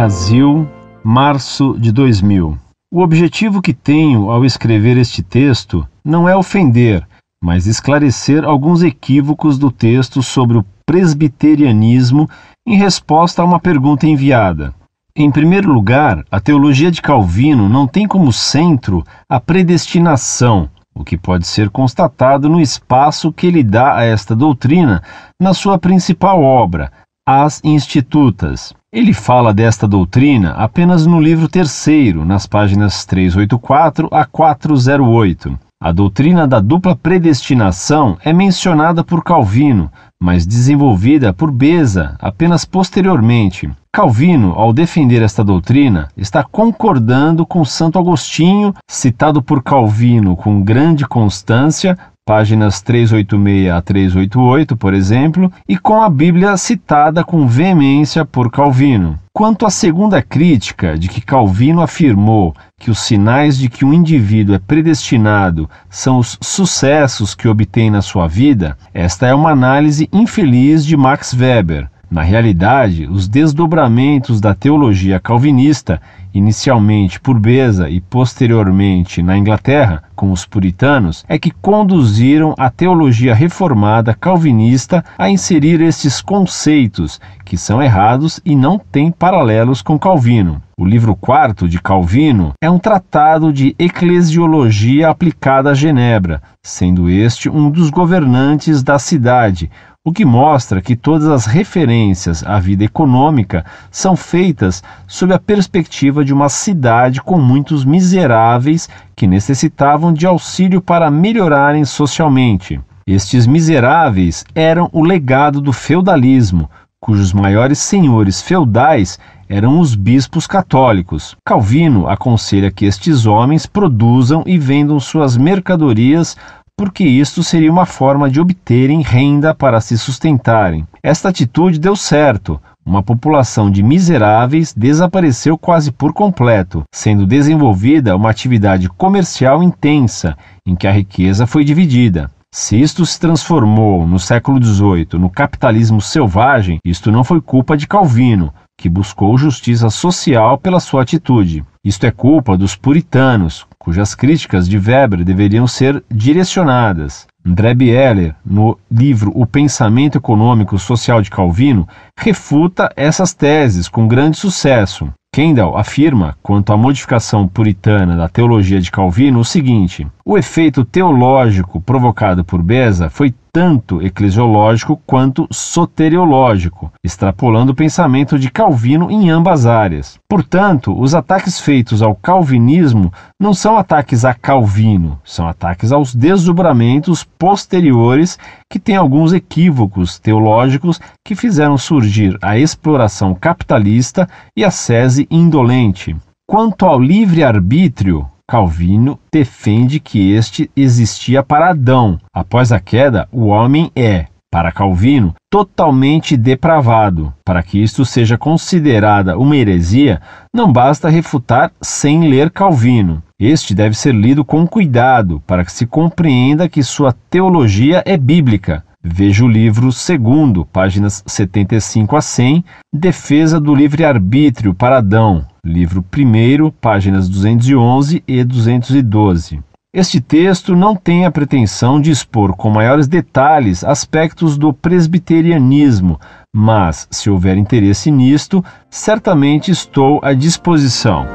Brasil, março de 2000. O objetivo que tenho ao escrever este texto não é ofender, mas esclarecer alguns equívocos do texto sobre o presbiterianismo em resposta a uma pergunta enviada. Em primeiro lugar, a teologia de Calvino não tem como centro a predestinação, o que pode ser constatado no espaço que ele dá a esta doutrina na sua principal obra, As Institutas. Ele fala desta doutrina apenas no livro 3º, nas páginas 384 a 408. A doutrina da dupla predestinação é mencionada por Calvino, mas desenvolvida por Beza apenas posteriormente. Calvino, ao defender esta doutrina, está concordando com Santo Agostinho, citado por Calvino com grande constância, páginas 386 a 388, por exemplo, e com a Bíblia citada com veemência por Calvino. Quanto à segunda crítica, de que Calvino afirmou que os sinais de que um indivíduo é predestinado são os sucessos que obtém na sua vida, esta é uma análise infeliz de Max Weber. Na realidade, os desdobramentos da teologia calvinista, inicialmente por Beza e posteriormente na Inglaterra, com os puritanos, é que conduziram a teologia reformada calvinista a inserir estes conceitos, que são errados e não têm paralelos com Calvino. O livro 4º de Calvino é um tratado de eclesiologia aplicada a Genebra, sendo este um dos governantes da cidade, o que mostra que todas as referências à vida econômica são feitas sob a perspectiva de uma cidade com muitos miseráveis que necessitavam de auxílio para melhorarem socialmente. Estes miseráveis eram o legado do feudalismo, cujos maiores senhores feudais eram os bispos católicos. Calvino aconselha que estes homens produzam e vendam suas mercadorias, porque isto seria uma forma de obterem renda para se sustentarem. Esta atitude deu certo. Uma população de miseráveis desapareceu quase por completo, sendo desenvolvida uma atividade comercial intensa, em que a riqueza foi dividida. Se isto se transformou no século XVIII no capitalismo selvagem, isto não foi culpa de Calvino, que buscou justiça social pela sua atitude. Isto é culpa dos puritanos, cujas críticas de Weber deveriam ser direcionadas. André Bieler, no livro O Pensamento Econômico Social de Calvino, refuta essas teses com grande sucesso. Kendall afirma, quanto à modificação puritana da teologia de Calvino, o seguinte: o efeito teológico provocado por Beza foi tanto eclesiológico quanto soteriológico, extrapolando o pensamento de Calvino em ambas áreas. Portanto, os ataques feitos ao calvinismo não são ataques a Calvino, são ataques aos desdobramentos posteriores que têm alguns equívocos teológicos que fizeram surgir a exploração capitalista e a sese indolente. Quanto ao livre-arbítrio, Calvino defende que este existia para Adão. Após a queda, o homem é, para Calvino, totalmente depravado. Para que isto seja considerada uma heresia, não basta refutar sem ler Calvino. Este deve ser lido com cuidado, para que se compreenda que sua teologia é bíblica. Veja o livro 2º, páginas 75 a 100, Defesa do Livre-Arbítrio para Adão, livro 1º, páginas 211 e 212. Este texto não tem a pretensão de expor com maiores detalhes aspectos do presbiterianismo, mas, se houver interesse nisto, certamente estou à disposição.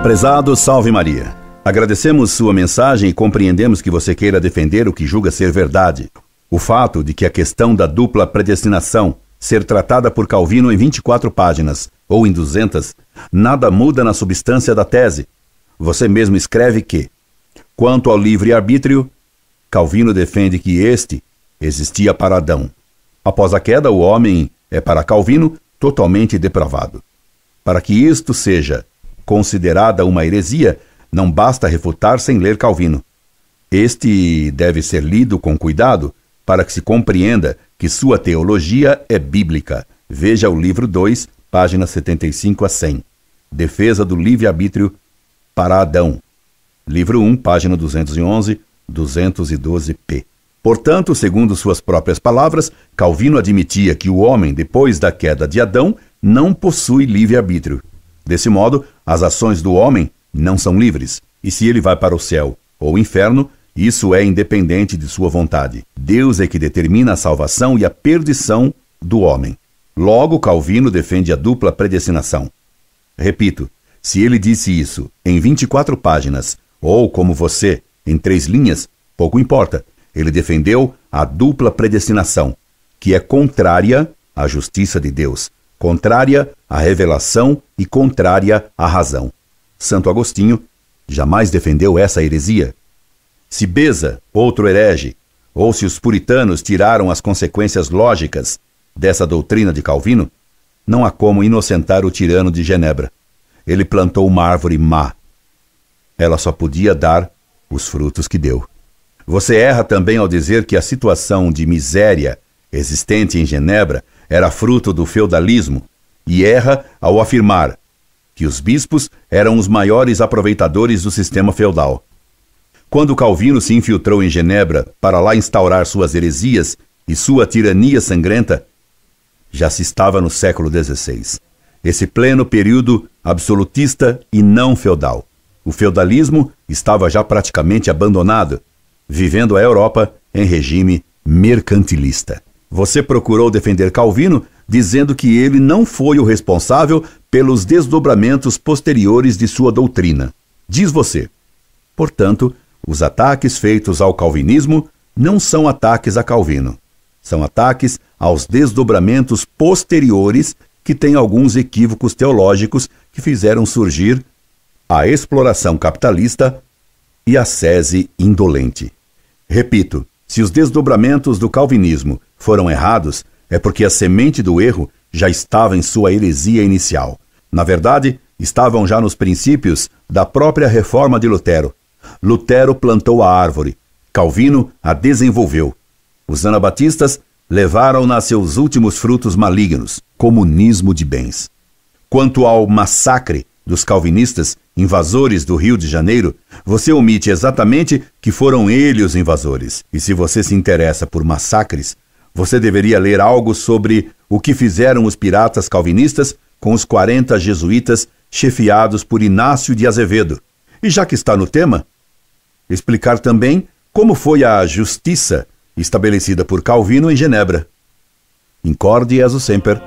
Prezado Salve Maria. Agradecemos sua mensagem e compreendemos que você queira defender o que julga ser verdade. O fato de que a questão da dupla predestinação ser tratada por Calvino em 24 páginas ou em 200, nada muda na substância da tese. Você mesmo escreve que, quanto ao livre-arbítrio, Calvino defende que este existia para Adão. Após a queda, o homem é, para Calvino, totalmente depravado. Para que isto seja considerada uma heresia, não basta refutar sem ler Calvino. Este deve ser lido com cuidado para que se compreenda que sua teologia é bíblica. Veja o livro 2, páginas 75 a 100. Defesa do livre-arbítrio para Adão. Livro 1, página 211, 212p. Portanto, segundo suas próprias palavras, Calvino admitia que o homem, depois da queda de Adão, não possui livre-arbítrio. Desse modo, as ações do homem não são livres, e se ele vai para o céu ou o inferno, isso é independente de sua vontade. Deus é que determina a salvação e a perdição do homem. Logo, Calvino defende a dupla predestinação. Repito, se ele disse isso em 24 páginas, ou como você, em 3 linhas, pouco importa. Ele defendeu a dupla predestinação, que é contrária à justiça de Deus, contrária à revelação e contrária à razão. Santo Agostinho jamais defendeu essa heresia. Se Beza, outro herege, ou se os puritanos tiraram as consequências lógicas dessa doutrina de Calvino, não há como inocentar o tirano de Genebra. Ele plantou uma árvore má. Ela só podia dar os frutos que deu. Você erra também ao dizer que a situação de miséria existente em Genebra era fruto do feudalismo, e erra ao afirmar que os bispos eram os maiores aproveitadores do sistema feudal. Quando Calvino se infiltrou em Genebra para lá instaurar suas heresias e sua tirania sangrenta, já se estava no século XVI, esse pleno período absolutista e não feudal. O feudalismo estava já praticamente abandonado, vivendo a Europa em regime mercantilista. Você procurou defender Calvino dizendo que ele não foi o responsável pelos desdobramentos posteriores de sua doutrina. Diz você. Portanto, os ataques feitos ao calvinismo não são ataques a Calvino. São ataques aos desdobramentos posteriores que têm alguns equívocos teológicos que fizeram surgir a exploração capitalista e a sese indolente. Repito, se os desdobramentos do calvinismo foram errados, é porque a semente do erro já estava em sua heresia inicial. Na verdade, estavam já nos princípios da própria reforma de Lutero. Lutero plantou a árvore, Calvino a desenvolveu. Os anabatistas levaram-na a seus últimos frutos malignos, comunismo de bens. Quanto ao massacre dos calvinistas, invasores do Rio de Janeiro, você omite exatamente que foram eles os invasores. E se você se interessa por massacres, você deveria ler algo sobre o que fizeram os piratas calvinistas com os 40 jesuítas chefiados por Inácio de Azevedo. E já que está no tema, explicar também como foi a justiça estabelecida por Calvino em Genebra. Incorde e aso semper,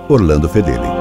Orlando Fedeli.